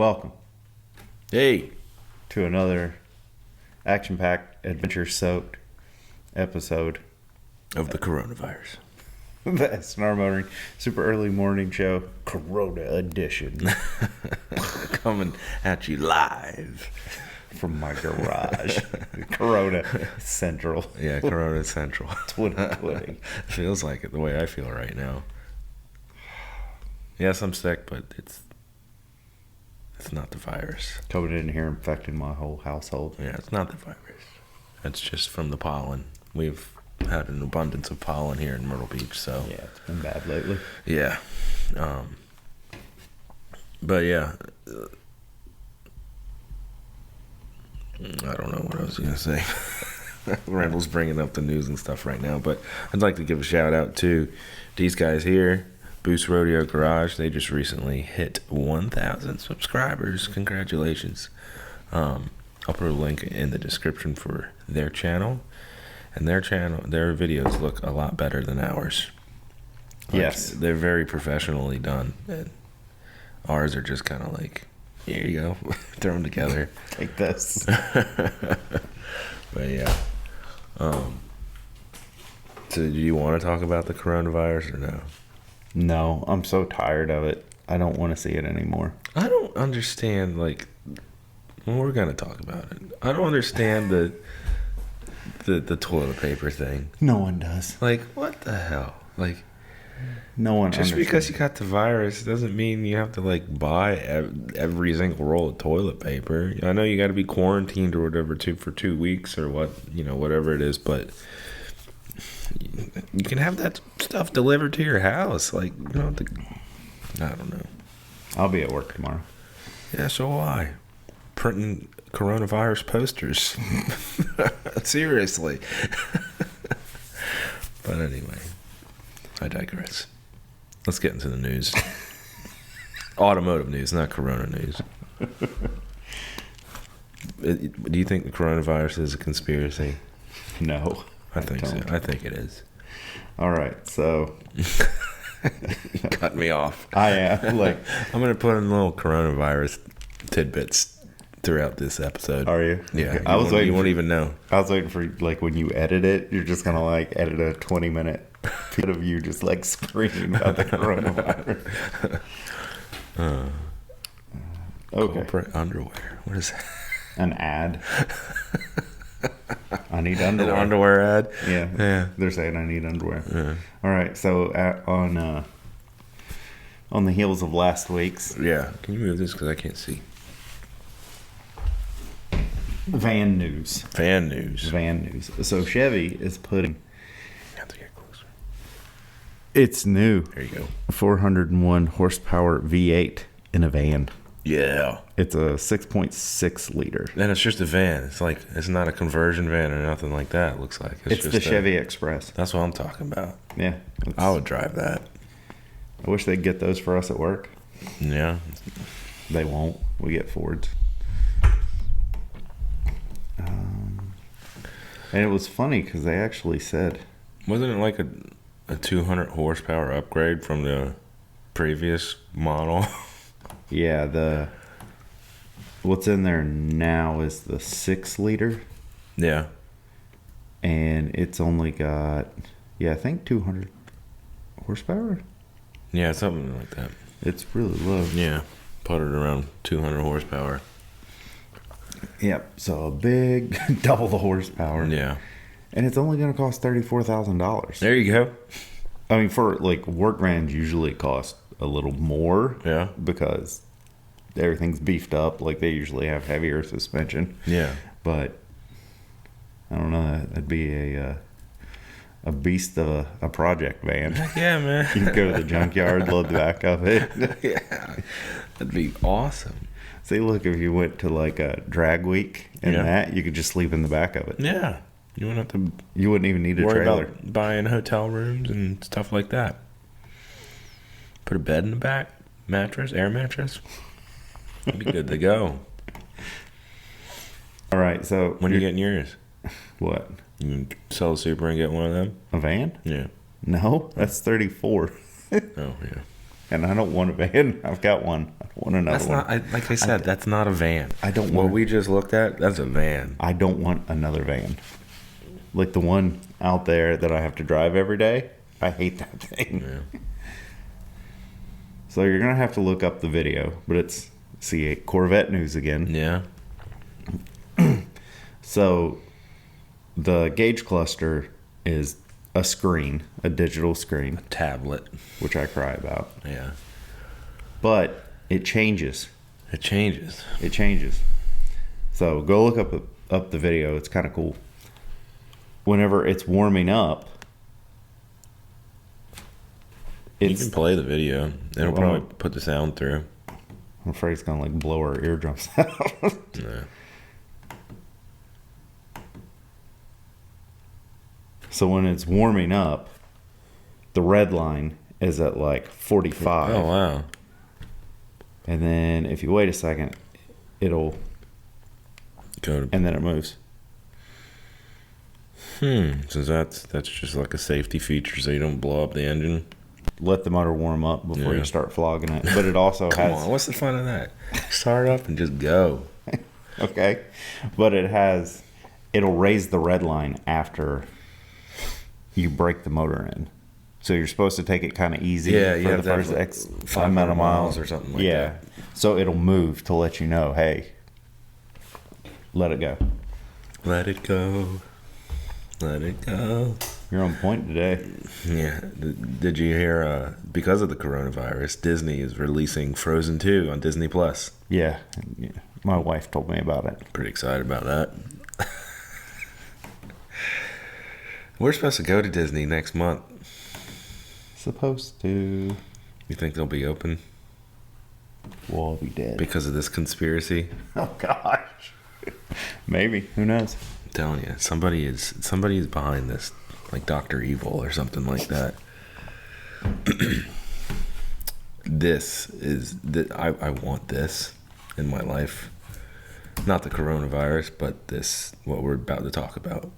welcome Hey. to another action-packed, adventure-soaked episode Of the coronavirus. the sandrmotoring super early morning show, Corona edition, Coming at you live. from my garage. Corona Central. Yeah, Corona Central. 2020. Feels like it the way I feel right now. Yes, I'm sick, but it's not the virus. Coming in here infecting my whole household. Yeah, it's not the virus. It's just from the pollen. We've had an abundance of pollen here in Myrtle Beach, so Yeah, it's been bad lately. yeah. But yeah, I don't know what I was gonna say. Randall's bringing up the news and stuff right now, but I'd like to give a shout out to these guys here, Boost Rodeo Garage. They just recently hit 1,000 subscribers. Congratulations. I'll put a link in the description for their channel, and their videos look a lot better than ours. Yes. They're very professionally done, and ours are just kind of like, here you go, thrown together. Take this. But yeah. So do you want to talk about the coronavirus or no? No, I'm so tired of it. I don't want to see it anymore. I don't understand, like, well, we're going to talk about it. I don't understand the toilet paper thing. No one does. Like, what the hell? Like, No one just understands. because you got the virus doesn't mean you have to, like, buy every single roll of toilet paper. I know you got to be quarantined or whatever for 2 weeks or whatever it is, but you can have that stuff delivered to your house. Like, you don't have to, I don't know. I'll be at work tomorrow. Yeah, so will I. Printing coronavirus posters. Seriously. But anyway, I digress. Let's get into the news. Automotive news, not corona news. Do you think the coronavirus is a conspiracy? No. I think so. don't. I think it is. All right, so Cut me off. I am like, I'm going to put in little coronavirus tidbits throughout this episode. are you? Yeah. Okay. You won't even know. I was waiting for like when you edit it, you're just gonna like edit a 20-minute bit of you just like screaming about the coronavirus. Okay, Corporate underwear. What is that? an ad. I need An underwear. underwear ad? Yeah, Yeah. they're saying I need underwear. Yeah. All right, so on the heels of last week's Yeah. Can you move this because I can't see? van news. Fan news. So Chevy is putting You have to get closer. its new There you go. 401 horsepower V8 in a van. Yeah. It's a 6.6 liter. Then it's just a van. It's like, it's not a conversion van or nothing like that, it looks like. It's the just Chevy Express. That's what I'm talking about. Yeah. I would drive that. I wish they'd get those for us at work. Yeah. They won't. We get Fords. And it was funny because they actually said, Wasn't it like a 200 horsepower upgrade from the previous model? yeah, what's in there now is the 6 liter, Yeah. and it's only got, I think 200 horsepower. Yeah, something like that. It's really low. Yeah. Put it around 200 horsepower. Yep. So a big double the horsepower. Yeah. And it's only going to cost $34,000. There you go. I mean, for like work vans usually cost a little more. Yeah. Because everything's beefed up. Like they usually have heavier suspension. Yeah. But I don't know. That'd be a beast of a project van. Yeah, man. You can go to the junkyard, load the back of it. Yeah. That'd be awesome. See, look, if you went to like a drag week and that, you could just sleep in the back of it. Yeah. You wouldn't have to You wouldn't even need a worry trailer. about buying hotel rooms and stuff like that. Put a bed in the back, mattress, air mattress. You'd be good to go. All right, so When are you getting yours? what? You can sell the Super and get one of them? A van? Yeah. No, that's 34. Oh, yeah. And I don't want a van. I've got one. want another That's one. not, like I said, that's not a van. I don't What want- we just looked at, that's a van. I don't want another van. Like the one out there that I have to drive every day. I hate that thing. Yeah. So you're going to have to look up the video, but it's C8 Corvette news again. Yeah. So the gauge cluster is a screen, a digital screen, Tablet. which I cry about. Yeah. But it changes. It changes. It changes. So go look up the video. It's kind of cool. Whenever it's warming up, You can play the video. It'll probably put the sound through. I'm afraid it's gonna like blow our eardrums out. Yeah. So when it's warming up, the red line is at like 45. Oh, wow. And then if you wait a second, it'll, Go to, and then it moves. So that's just like a safety feature so you don't blow up the engine. Let the motor warm up before Yeah. you start flogging it. But it also Come has, on, what's the fun of that? Start up and just go. okay, but it'll raise the red line after you break the motor in. So you're supposed to take it kind of easy Yeah, you for have the to have first like X 500 amount of miles or something like yeah. that. So it'll move to let you know, hey, let it go. Let it go. Let it go. You're on point today. Yeah. Did you hear, because of the coronavirus, Disney is releasing Frozen 2 on Disney Plus. Yeah. My wife told me about it. Pretty excited about that. We're supposed to go to Disney next month. Supposed to. You think they'll be open We'll all be dead. because of this conspiracy? Oh gosh. Maybe. Who knows? I'm telling you, somebody is behind this, like Dr. Evil or something like that. I want this in my life. Not the coronavirus, but what we're about to talk about.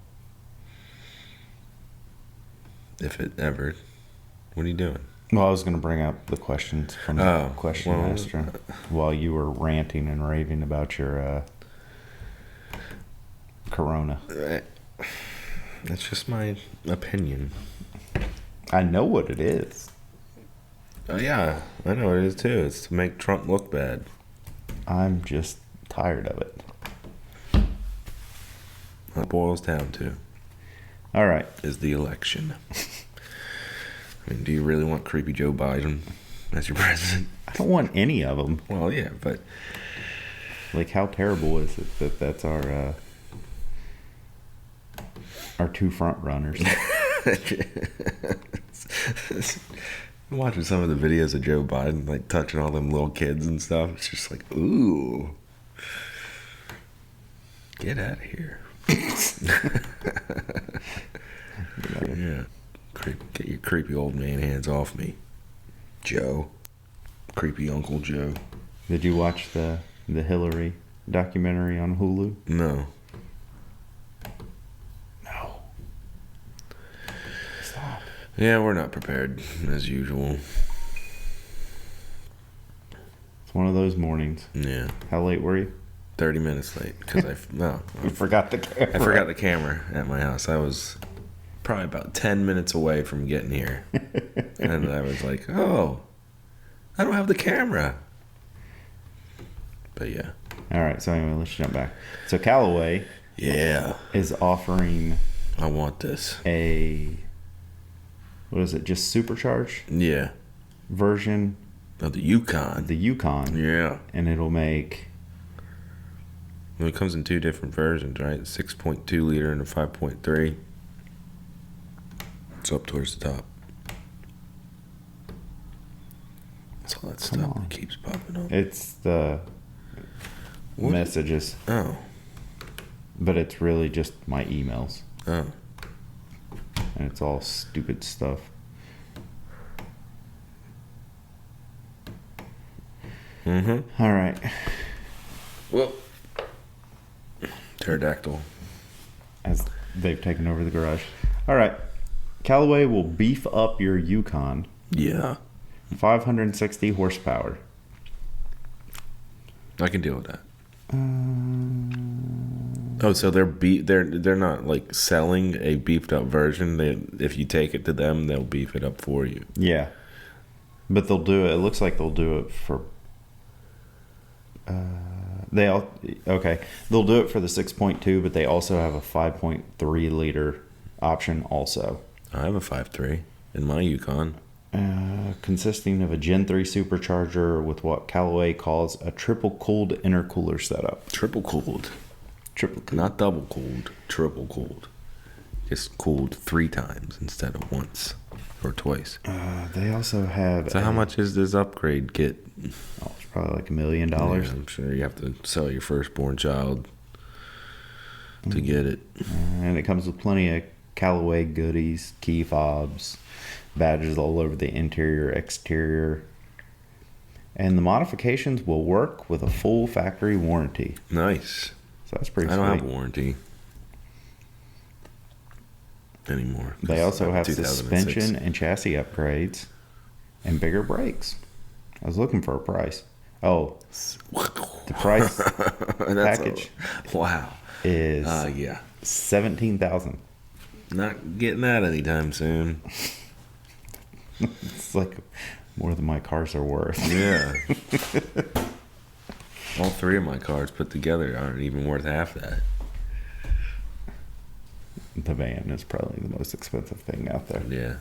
If it ever, what are you doing? Well, I was going to bring up the questions from the question master while you were ranting and raving about your corona. That's just my opinion. I know what it is. Yeah, I know what it is too. It's to make Trump look bad. I'm just tired of it. What it boils down to All right. is the election. I mean, do you really want creepy Joe Biden as your president? I don't want any of them. Well, yeah, but Like, how terrible is it that that's our two front runners? watching some of the videos of Joe Biden, like touching all them little kids and stuff, it's just like, ooh, get out of here. Yeah, get your creepy old man hands off me, Joe. Creepy Uncle Joe. Did you watch the Hillary documentary on Hulu? No. No. Stop. Yeah, we're not prepared as usual. It's one of those mornings. Yeah, How late were you? 30 minutes late because You forgot the camera. I forgot the camera at my house. I was probably about 10 minutes away from getting here. And I was like, oh, I don't have the camera. But yeah. All right, so anyway, let's jump back. So Callaway Yeah. is offering I want this. what is it, just supercharged Yeah. version, Oh, the Yukon. the Yukon, Yeah. and it'll make, Well, it comes in two different versions, right? 6.2 liter and a 5.3. It's up towards the top. That's all that stuff on. that keeps popping up. it's the What? messages, Oh. but it's really just my emails, Oh. and it's all stupid stuff. Mm-hmm. All right. Well. Pterodactyl. As they've taken over the garage. All right. Callaway will beef up your Yukon. Yeah. 560 horsepower. I can deal with that. Oh, so they're not like selling a beefed up version. If you take it to them, they'll beef it up for you. Yeah. But they'll do it. It looks like they'll do it for. Okay. They'll do it for the 6.2, but they also have a 5.3 liter option also. I have a 5.3 in my Yukon. Consisting of a Gen 3 supercharger with what Callaway calls a triple cooled intercooler setup. Triple cooled. Not double cooled. Triple cooled. Just cooled 3 times instead of once or twice. They also have. So how much is this upgrade kit? Oh, it's probably like $1 million. Yeah, I'm sure you have to sell your firstborn child to get it. And it comes with plenty of Callaway goodies, key fobs, badges all over the interior, exterior. And the modifications will work with a full factory warranty. Nice. So that's pretty I sweet. don't have a warranty anymore. They also have 2006. suspension and chassis upgrades and bigger brakes. I was looking for a price. Oh, the price package wow. is yeah. $17,000. Not getting that anytime soon. It's like more than my cars are worth. Yeah. All 3 of my cars put together aren't even worth half that. The van is probably the most expensive thing out there. Yeah.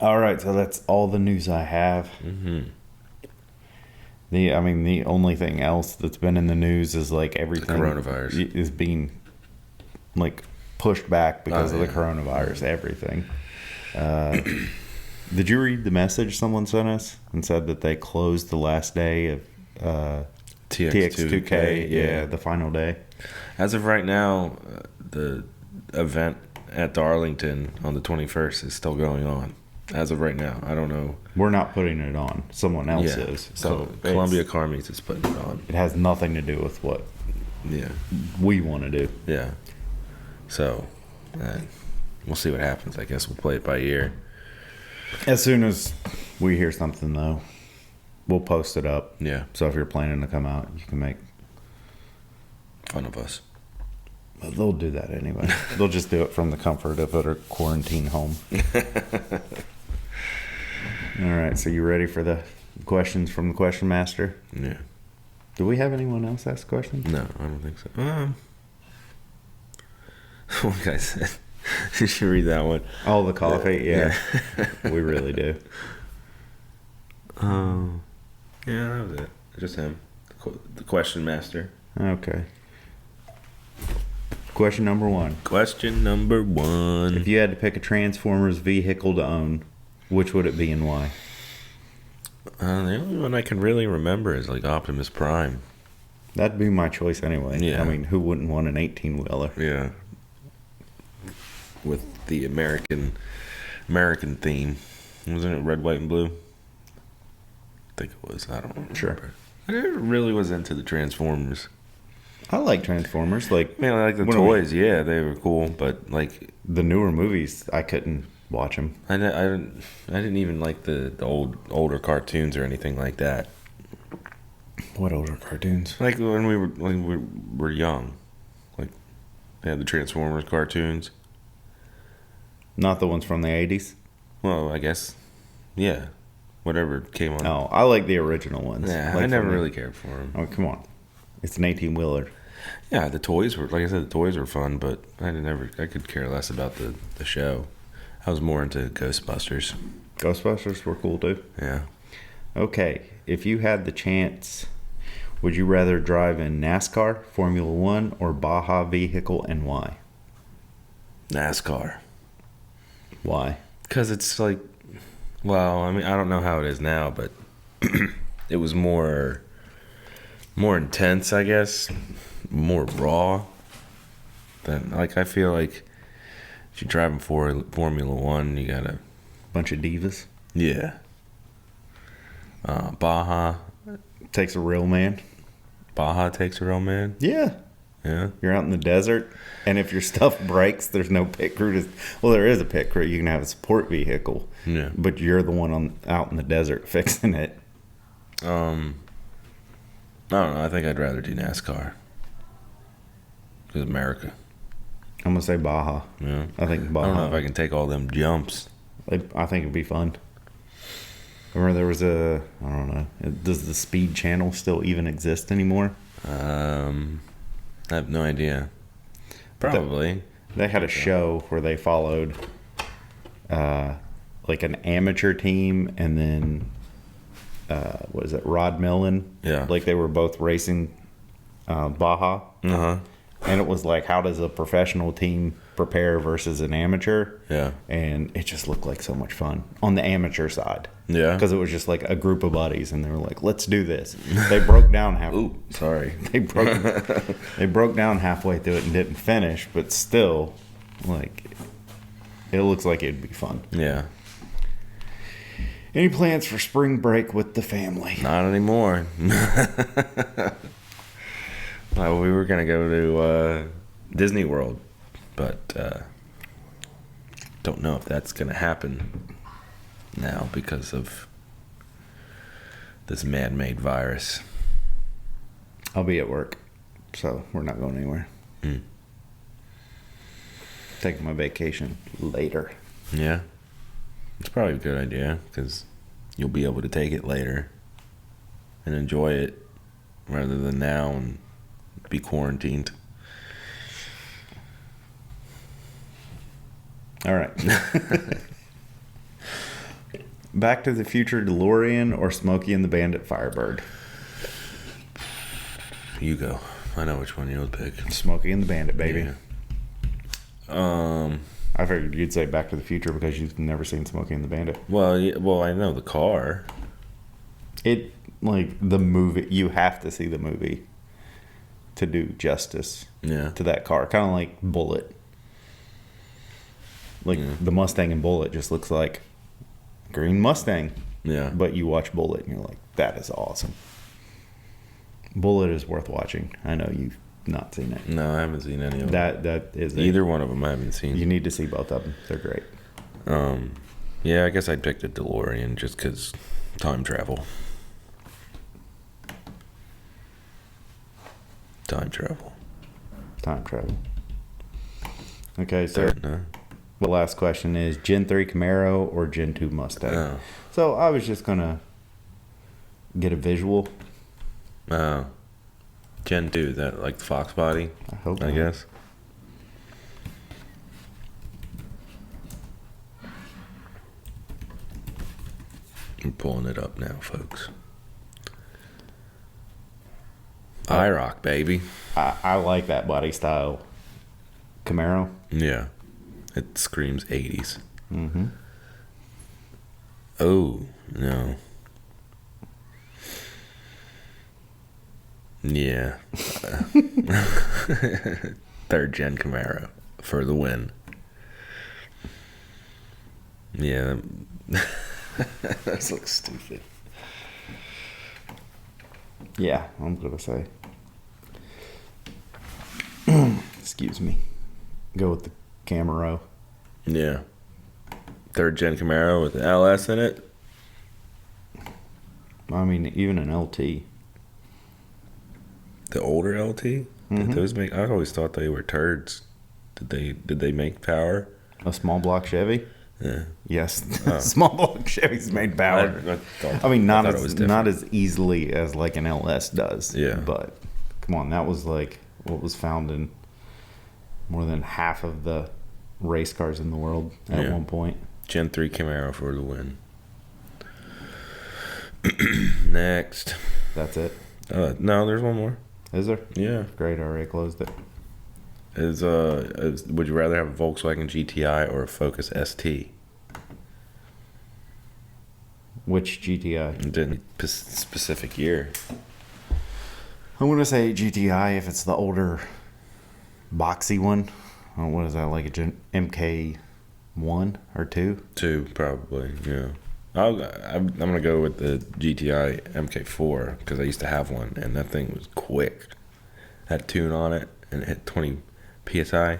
All right, so that's all the news I have. Mm-hmm. The only thing else that's been in the news is like everything coronavirus is being like pushed back because of the coronavirus. Everything. Did you read the message someone sent us and said that they closed the last day of TX2K? Yeah, the final day. As of right now, the event at Darlington on the 21st is still going on. As of right now, I don't know. We're not putting it on. Someone else is. So Columbia Car Meets is putting it on. It has nothing to do with what we want to do. Yeah. So we'll see what happens. I guess we'll play it by ear. As soon as we hear something, though, we'll post it up. Yeah. So if you're planning to come out, you can make fun of us. Well, they'll do that anyway. They'll just do it from the comfort of their quarantine home. All right. So you ready for the questions from the Question Master? Yeah. Do we have anyone else ask questions? No, I don't think so. One guy said, you should read that one. Oh, the coffee? Yeah. We really do. Yeah, that was it. Just him. The Question Master. Okay. Question number 1. Question number 1. If you had to pick a Transformers vehicle to own, which would it be and why? The only one I can really remember is like Optimus Prime. That'd be my choice anyway. Yeah. I mean, who wouldn't want an 18-wheeler? Yeah. With the American theme. Wasn't it red, white, and blue? I think it was. I don't remember. Sure. I never really was into the Transformers. I like Transformers. Like, Man, I like the toys. Yeah, they were cool. But like the newer movies, I couldn't watch them. I didn't even like the older cartoons or anything like that. What older cartoons? Like when we were young, like they had the Transformers cartoons. Not the ones from the 80s? Well, I guess, yeah, whatever came on. No, I like the original ones. Yeah, like I never really cared for them. Oh, come on. It's an 18-wheeler. Yeah, the toys were, like I said, the toys were fun, but I could care less about the show. I was more into Ghostbusters. Ghostbusters were cool too. Yeah. Okay, if you had the chance, would you rather drive in NASCAR, Formula One, or Baja vehicle, and why? NASCAR. Why? Because it's like, well, I mean, I don't know how it is now, but it was more intense, I guess, more raw. Than like I feel like if you're driving for Formula One, you got a Bunch of divas. Yeah. Baja Takes a real man. Baja takes a real man. Yeah. Yeah. You're out in the desert, and if your stuff breaks, there's no pit crew to... Well, there is a pit crew. You can have a support vehicle. Yeah. But you're the one out in the desert fixing it. I don't know. I think I'd rather do NASCAR. Because America. I'm gonna say Baja. Yeah. I think Baja. I don't know if I can take all them jumps. I think it'd be fun. I remember there was I don't know. Does the Speed Channel still even exist anymore? I have no idea. Probably. They had a show where they followed like an amateur team and then what is it, Rod Millen? Yeah. Like they were both racing Baja. Uh-huh. And it was like, how does a professional team prepare versus an amateur? Yeah. And it just looked like so much fun on the amateur side. Yeah. Because it was just like a group of buddies, and they were like, "Let's do this." They broke down Ooh, sorry. They broke down halfway through it and didn't finish, but still, like, it looks like it'd be fun. Yeah. Any plans for spring break with the family? Not anymore. Well, we were going to go to Disney World, but don't know if that's going to happen now because of this man-made virus. I'll be at work, so we're not going anywhere. Taking my vacation later. Yeah. It's probably a good idea because you'll be able to take it later and enjoy it rather than now and be quarantined. All right. Back to the Future DeLorean or Smokey and the Bandit Firebird? You go. I know which one you'll pick. Smokey and the Bandit, baby. Yeah. I figured you'd say Back to the Future because you've never seen Smokey and the Bandit. Well, I know the car. It, like, the movie, you have to see the movie to do justice to that car. Kind of like Bullet. Like, the Mustang and Bullet just looks like green Mustang. Yeah. But you watch Bullet and you're like, that is awesome. Bullet is worth watching. I know you've not seen it. No, I haven't seen any of them. That is Either one of them I haven't seen. You need to see both of them. They're great. Yeah, I guess I'd pick the DeLorean just because time travel. Time travel. Okay, so the last question is Gen 3 Camaro or Gen 2 Mustang? Oh. So I was just going to get a visual. Oh. Gen 2, that like the Fox body, I hope I not. guess. I'm pulling it up now, folks. IROC, baby. I like that body style Camaro. Yeah. It screams 80s. Mm-hmm. Oh, no. Yeah. Third gen Camaro for the win. Yeah. This looks stupid. Yeah, I'm going to say. Excuse me. Go with the Camaro. Yeah. Third gen Camaro with the LS in it. I mean, even an LT. The older LT? Did those make? I always thought they were turds. Did they make power? A small block Chevy? Yeah. Yes. Small block Chevys made power. I mean, not as easily as like an LS does. Yeah. But come on, that was like what was found in more than half of the race cars in the world at one point. Gen 3 Camaro for the win. Next. That's it. No, there's one more. Is there? Yeah. Great, I already closed it. Would you rather have a Volkswagen GTI or a Focus ST? Which GTI? It didn't specific year. I'm going to say GTI if it's the older boxy one. What is that, like a MK1 or 2? 2, probably, yeah. I'm going to go with the GTI MK4 because I used to have one, and that thing was quick. Had tune on it, and it hit 20 PSI.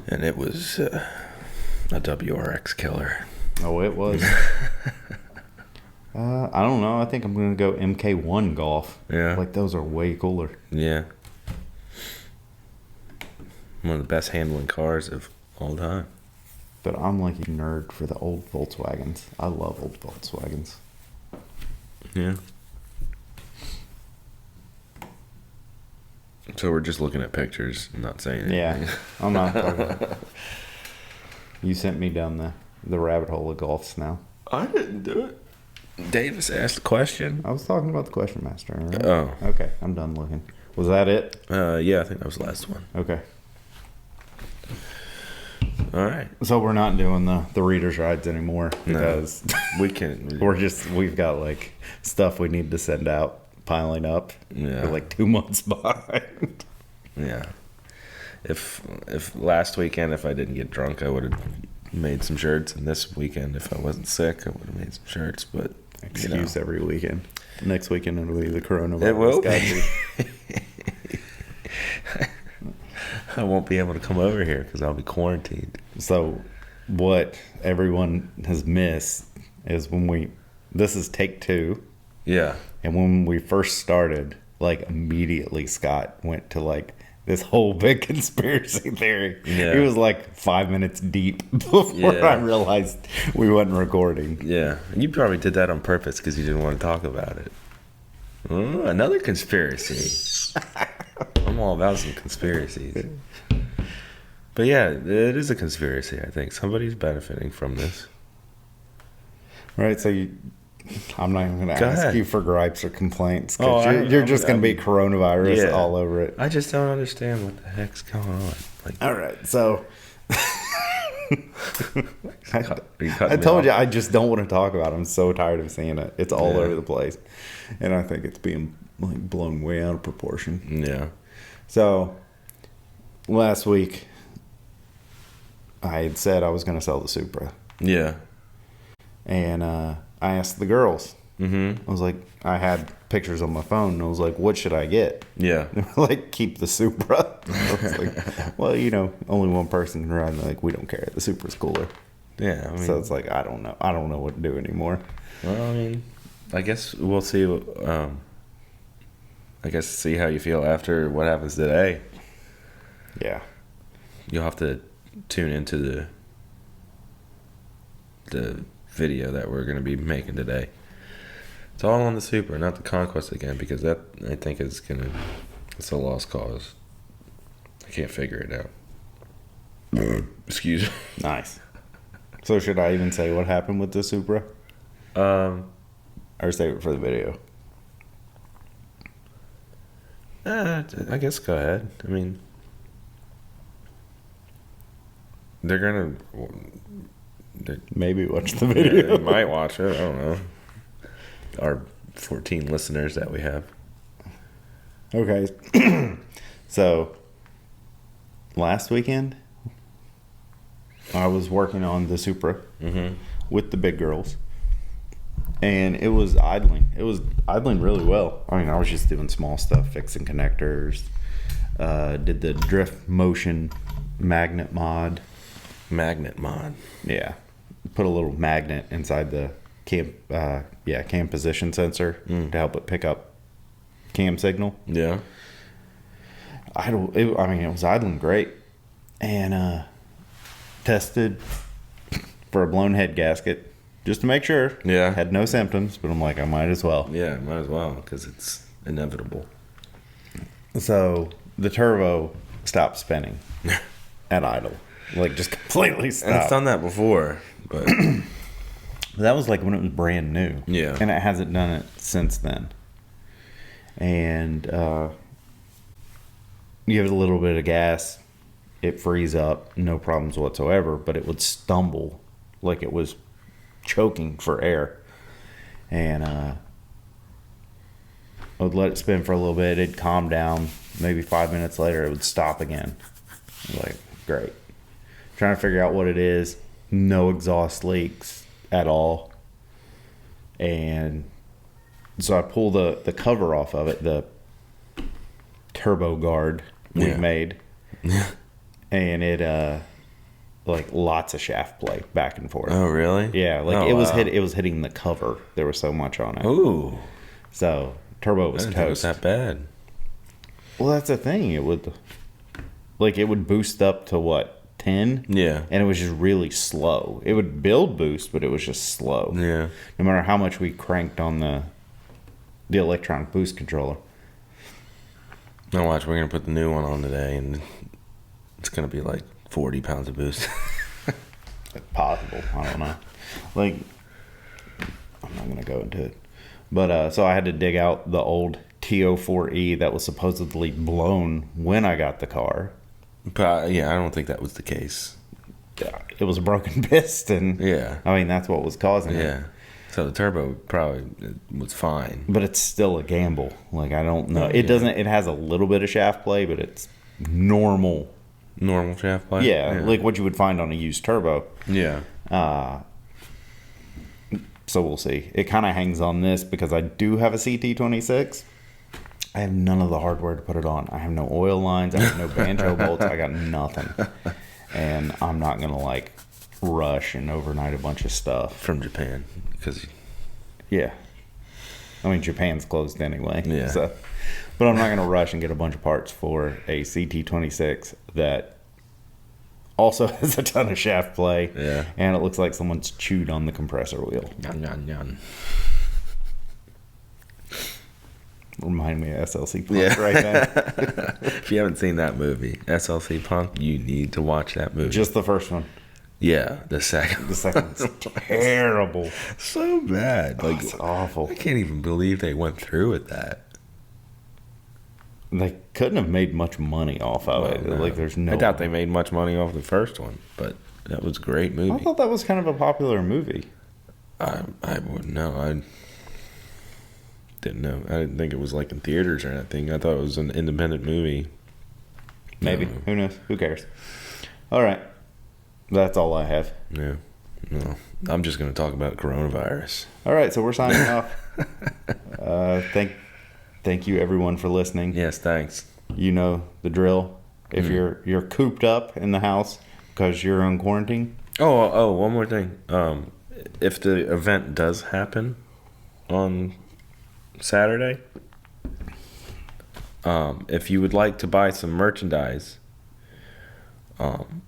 And it was a WRX killer. Oh, it was. I don't know. I think I'm going to go MK1 Golf. Yeah. Like, those are way cooler. Yeah. One of the best handling cars of all time. But I'm like a nerd for the old Volkswagens. I love old Volkswagens. Yeah. So we're just looking at pictures, not saying anything. Yeah. I'm not talking. You sent me down the rabbit hole of golfs now. I didn't do it. Davis asked a question. I was talking about the Question Master. Right? Oh. Okay, I'm done looking. Was that it? Yeah, I think that was the last one. Okay. All right. So we're not doing the reader's rides anymore because We can. we've got like stuff we need to send out piling up. Yeah. We're like 2 months behind. Yeah. If last weekend, if I didn't get drunk, I would have made some shirts. And this weekend, if I wasn't sick, I would have made some shirts. But Excuse every weekend. Next weekend it'll be the coronavirus. It will be. Gotta I won't be able to come over here because I'll be quarantined. So what everyone has missed is this is take 2. Yeah. And when we first started, like immediately Scott went to like this whole big conspiracy theory. Yeah. It was like 5 minutes deep before I realized we wasn't recording. Yeah. You probably did that on purpose because you didn't want to talk about it. Oh, another conspiracy. I'm all about some conspiracies. But yeah, it is a conspiracy, I think. Somebody's benefiting from this. Right, so I'm not even going to Go ask ahead. you for gripes or complaints because you're just going to be coronavirus Yeah. all over it. I just don't understand what the heck's going on. Like, All right, so I I told you I just don't want to talk about it. I'm so tired of seeing it. It's all over the place, and I think it's being like blown way out of proportion. Yeah. So last week, I had said I was going to sell the Supra, Yeah. and I asked the girls. Mm-hmm. I was like, I had pictures on my phone, and I was like, what should I get? Yeah. They were like, keep the Supra. I was like, well, only one person can ride. And they're like, we don't care. The Supra's cooler. Yeah. I mean, So it's like, I don't know. I don't know what to do anymore. well, I mean, I guess we'll see. I guess see how you feel after what happens today. Yeah. You'll have to tune into the video that we're going to be making today. It's all on the Supra, not the Conquest again, because that I think it's a lost cause. I can't figure it out. Excuse me. Nice. So should I even say what happened with the Supra? Or save it for the video? I guess go ahead. I mean, they're gonna. Maybe watch the Yeah, video. you might watch it. I don't know. Our 14 listeners that we have. Okay. So last weekend, I was working on the Supra with the big girls, and it was idling. It was idling really well. I mean, I was just doing small stuff, fixing connectors, did the drift motion magnet mod. Magnet mod. Yeah. Put a little magnet inside the cam position sensor to help it pick up cam signal. Yeah. I mean, it was idling great. And tested for a blown head gasket just to make sure. Yeah. Had no symptoms, but I'm like, I might as well. Yeah, might as well, because it's inevitable. So the turbo stopped spinning at idle. Like, just completely stopped. And it's done that before, but That was like when it was brand new. Yeah. And it hasn't done it since then. And you give it a little bit of gas, it frees up, no problems whatsoever, but it would stumble like it was choking for air. And I would let it spin for a little bit, it'd calm down. Maybe 5 minutes later, it would stop again. Like, great. Trying to figure out what it is. No exhaust leaks at all. And so I pull the cover off of it, the turbo guard we Yeah. made. And it like lots of shaft play back and forth. Oh, really? Yeah, like it was hitting the cover. There was so much on it. Ooh. So turbo was I didn't think it was toast. that bad. Well, that's the thing. It would boost up to what, 10? Yeah. And it was just really slow. It would build boost, but it was just slow. Yeah. No matter how much we cranked on the electronic boost controller. Now watch, we're gonna put the new one on today, and it's gonna be like 40 pounds of boost. It's possible. I don't know. Like, I'm not gonna go into it. But so I had to dig out the old TO4E that was supposedly blown when I got the car. But yeah, I don't think that was the case. It was a broken piston. Yeah. I mean, that's what was causing it. Yeah. So the turbo probably was fine. But it's still a gamble. Like, I don't know. Oh, It doesn't. It has a little bit of shaft play, but it's normal. Normal shaft play? Yeah, like what you would find on a used turbo. Yeah. So we'll see. It kind of hangs on this because I do have a CT26. I have none of the hardware to put it on. I have no oil lines. I have no banjo bolts. I got nothing. And I'm not going to like rush and overnight a bunch of stuff. From Japan. Because Yeah. I mean, Japan's closed anyway. Yeah. So, but I'm not going to rush and get a bunch of parts for a CT26 that also has a ton of shaft play. Yeah. And it looks like someone's chewed on the compressor wheel. Yan, yan, yan. Remind me of SLC Punk right there. If you haven't seen that movie, SLC Punk, you need to watch that movie. Just the first one. Yeah, the second. The second one's terrible. So bad. Like, It's awful. I can't even believe they went through with that. They couldn't have made much money off of it. No. Like, there's no. I doubt they made much money off the first one, but that was a great I movie. thought that was kind of a popular movie. I wouldn't know. I didn't know. I didn't think it was like in theaters or anything. I thought it was an independent movie. Maybe. No. Who knows? Who cares? All right. That's all I have. Yeah. No. I'm just going to talk about coronavirus. All right. So we're signing off. Thank you everyone for listening. Yes, thanks. You know the drill. If you're cooped up in the house because you're on quarantine. Oh, one more thing. If the event does happen on Saturday, if you would like to buy some merchandise, and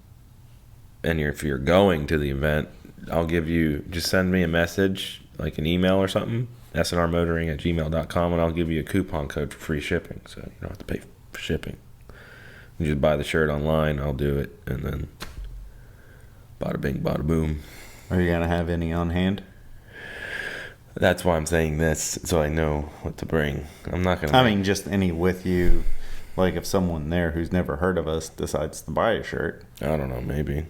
if you're going to the event, I'll give you, just send me a message, like an email or something, sandrmotoring@gmail.com, and I'll give you a coupon code for free shipping, so you don't have to pay for shipping. You just buy the shirt online, I'll do it, and then bada bing, bada boom. Are you gonna have any on hand? That's why I'm saying this, so I know what to bring. I'm not gonna. I mean, just any with you. Like if someone there who's never heard of us decides to buy a shirt. I don't know. Maybe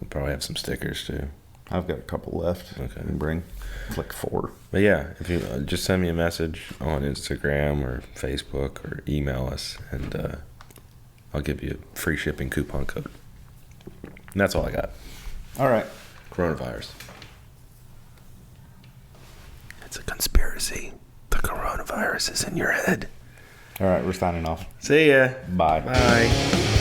we'll probably have some stickers too. I've got a couple left. Okay. I can bring. It's like 4. But yeah, if you just send me a message on Instagram or Facebook or email us, and I'll give you a free shipping coupon code. And that's all I got. All right. Coronavirus. It's a conspiracy. The coronavirus is in your head. All right. We're signing off. See ya. Bye. Bye.